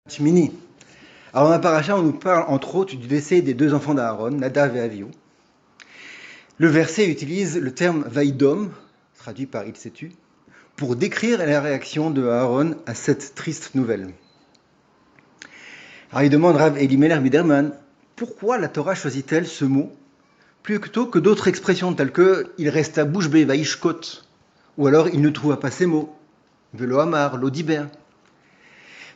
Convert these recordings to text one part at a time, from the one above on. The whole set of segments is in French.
Shmini. Alors dans la paracha, on nous parle entre autres du décès des deux enfants d'Aaron, Nadav et Avihu. Le verset utilise le terme Vaïdom, traduit par il s'est tu, pour décrire la réaction de Aaron à cette triste nouvelle. Alors il demande Rav Elimelech Biderman, pourquoi la Torah choisit-elle ce mot plutôt que d'autres expressions telles que il resta bouche bée vaishkot, ou alors il ne trouva pas ces mots, velo amar, l'odiber.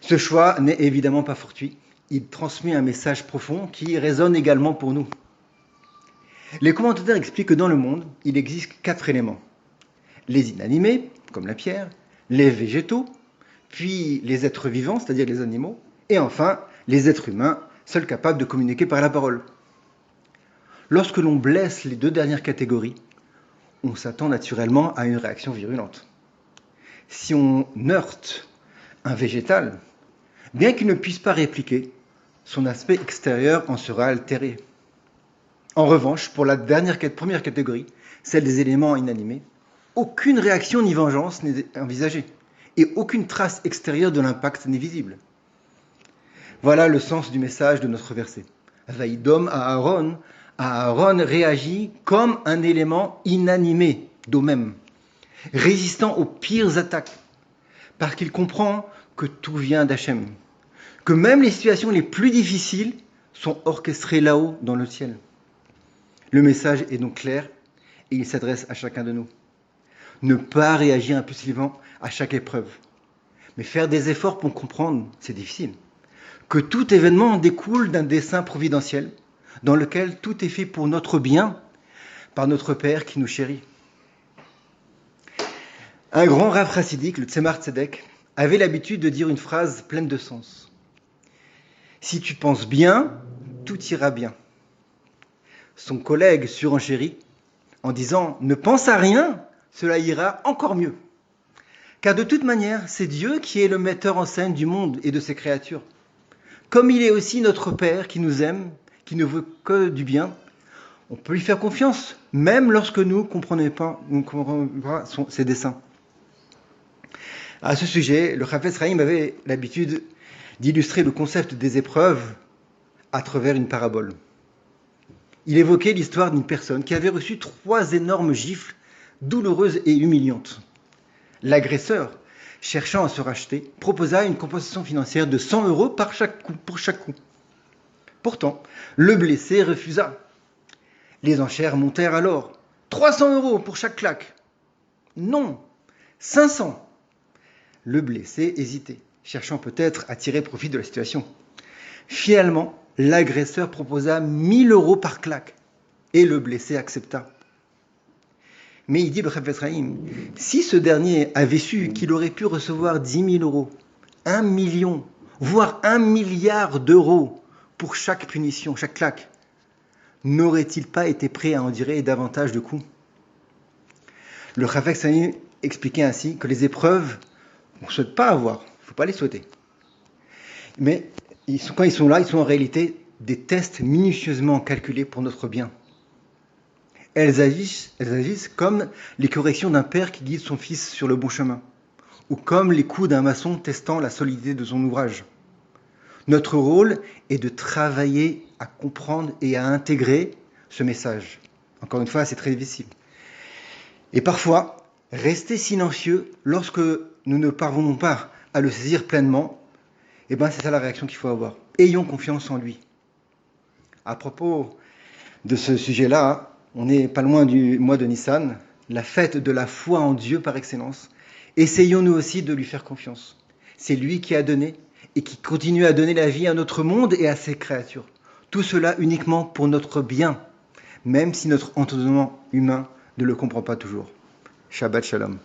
Ce choix n'est évidemment pas fortuit. Il transmet un message profond qui résonne également pour nous. Les commentateurs expliquent que dans le monde, il existe 4 éléments. Les inanimés, comme la pierre, les végétaux, puis les êtres vivants, c'est-à-dire les animaux, et enfin les êtres humains, seuls capables de communiquer par la parole. Lorsque l'on blesse les 2 dernières catégories, on s'attend naturellement à une réaction virulente. Si on heurte un végétal, bien qu'il ne puisse pas répliquer, son aspect extérieur en sera altéré. En revanche, pour la première catégorie, celle des éléments inanimés, aucune réaction ni vengeance n'est envisagée, et aucune trace extérieure de l'impact n'est visible. Voilà le sens du message de notre verset. Vaïdom à Aaron réagit comme un élément inanimé d'eux-mêmes, résistant aux pires attaques, parce qu'il comprend que tout vient d'Hachem, que même les situations les plus difficiles sont orchestrées là-haut dans le ciel. Le message est donc clair et il s'adresse à chacun de nous. Ne pas réagir impulsivement à chaque épreuve, mais faire des efforts pour comprendre, c'est difficile. Que tout événement découle d'un dessein providentiel dans lequel tout est fait pour notre bien par notre Père qui nous chérit. Un grand rav chassidique, le Tzemar Tzedek, avait l'habitude de dire une phrase pleine de sens. Si tu penses bien, tout ira bien. Son collègue surenchérit en disant « Ne pense à rien, cela ira encore mieux. » Car de toute manière, c'est Dieu qui est le metteur en scène du monde et de ses créatures. Comme il est aussi notre Père qui nous aime, qui ne veut que du bien, on peut lui faire confiance, même lorsque nous ne comprenons pas ses desseins. À ce sujet, le Chafetz Chaim avait l'habitude d'illustrer le concept des épreuves à travers une parabole. Il évoquait l'histoire d'une personne qui avait reçu 3 énormes gifles douloureuses et humiliantes. L'agresseur, cherchant à se racheter, proposa une compensation financière de 100 € pour chaque coup. Pourtant, le blessé refusa. Les enchères montèrent alors. 300 € pour chaque claque. Non, 500. Le blessé hésitait, cherchant peut-être à tirer profit de la situation. Finalement, l'agresseur proposa 1000 € par claque et le blessé accepta. Mais il dit le Chafetz Chaim, si ce dernier avait su qu'il aurait pu recevoir 10 000 €, 1 million, voire 1 milliard d'euros pour chaque punition, chaque claque, n'aurait-il pas été prêt à endurer davantage de coups? Le Chafetz Chaim expliquait ainsi que les épreuves, on ne souhaite pas avoir, il ne faut pas les souhaiter. Mais quand ils sont là, ils sont en réalité des tests minutieusement calculés pour notre bien. Elles agissent comme les corrections d'un père qui guide son fils sur le bon chemin, ou comme les coups d'un maçon testant la solidité de son ouvrage. Notre rôle est de travailler à comprendre et à intégrer ce message. Encore une fois, c'est très difficile. Et parfois, rester silencieux lorsque nous ne parvenons pas à le saisir pleinement, c'est ça la réaction qu'il faut avoir. Ayons confiance en lui. À propos de ce sujet-là, on n'est pas loin du mois de Nissan, la fête de la foi en Dieu par excellence. Essayons nous aussi de lui faire confiance. C'est lui qui a donné et qui continue à donner la vie à notre monde et à ses créatures. Tout cela uniquement pour notre bien, même si notre entendement humain ne le comprend pas toujours. Shabbat Shalom.